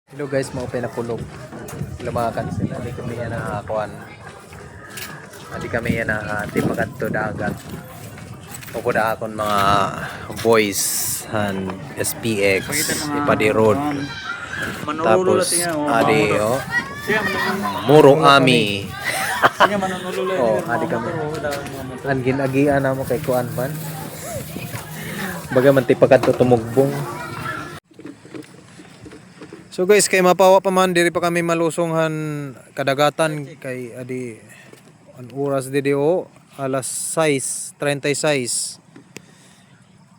Hello guys, mga pinakulog. Lumakan sila. Di kami yan nakakuan. Di kami yan tipagat to dagat. Pupuda akon mga boys and SPX, Ipadi Road. Tapos adi Muro Ami. Adi kami. Ang ginagian na mo kay kuan man. Baga man tipagat to tumugbong. So guys, kay mapawa pa man diri pa kami malusonghan kadagatan kay adi an oras didio alas 6:36.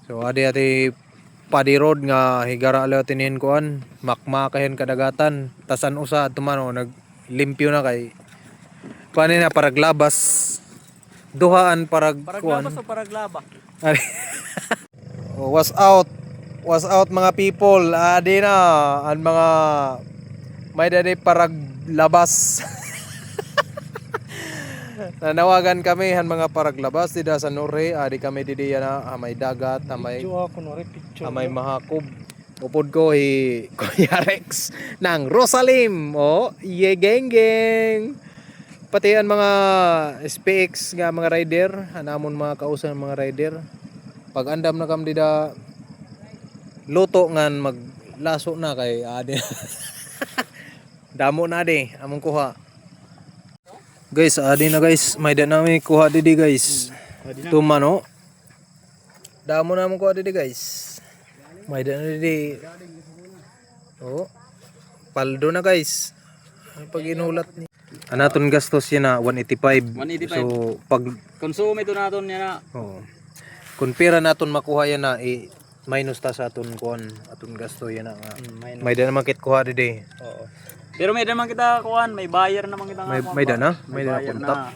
So adi Padi Road nga higara alaw tinin kuan makma kahen kadagatan tasan usa tumano naglimpyo na kay kuan na paraglabas duhaan kuan o paraglaba? was out mga people. Adi na ang mga may dadi paraglabas. Nanawagan kami han mga paraglabas dida sa Nore. Adi kami didi na may dagat, may mahakob. Upod ko Kuya Rex ng Rosalim. Ye geng geng. Pati ang mga SPX nga mga rider, anamon mga kausan mga rider. Pag andam na kam dida luto ngan maglaso na kay ade. Damo na ade among kuha. Guys, ade na guys, may da na may kuha didi guys. Tumano. Damo na among kuha didi guys. May da na didi. Paldo na guys. Pag inulat ni. Anaton gastos yan na 185. 185. So pag Konsume ito natin yan na. Kung pera naton makuha yan na minus ta sa aton kuan aton gasto yan nga. May da naman kit kuha didi. Oo. Pero may naman kita kuhan, may buyer naman kita nga. May da na? May da na kontak.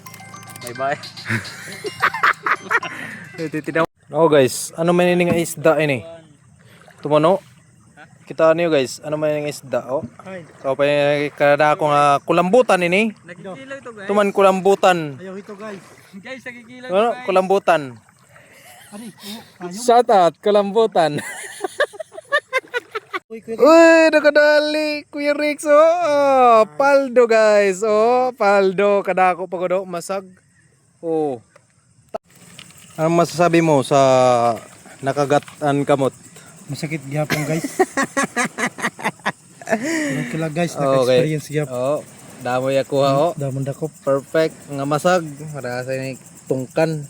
May buyer. Guys, ano man ini nga isda ini? Tumano? Kita niyo guys, ano man ini nga isda So pa kada ko nga kulambutan ini. Nagkikilaw ito guys. Tuman kulambutan. Ayaw ito guys. Guys, nagkikilaw ito Ano? guys. Kulambutan. Shout out, kulambutan. Uy, nakadali Kuya Rex. Paldo guys. Paldo kadako pa ko masag. Ano masasabi mo sa nakagatan kamot? Masakit gyapon guys. Kila guys, naka-experience gyap. Damo ya kuha Damon dakop. Perfect nga masag. Marasa ni tungkan.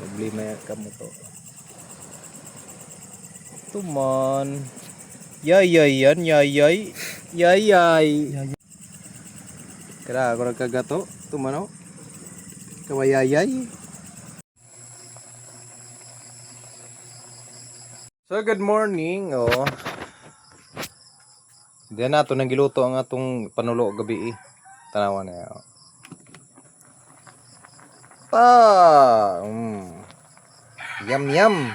Problema ya kamu to. Tuman. Yay. Kira ako nagkagato. Tumano. Kawayayay. So good morning. Diyan nato nang giluto ang atong panulo gabi. Tanawan na. Yum.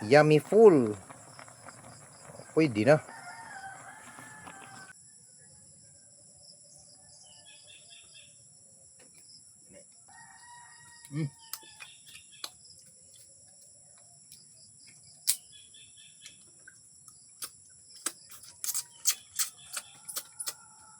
Yummy full. Pwede na.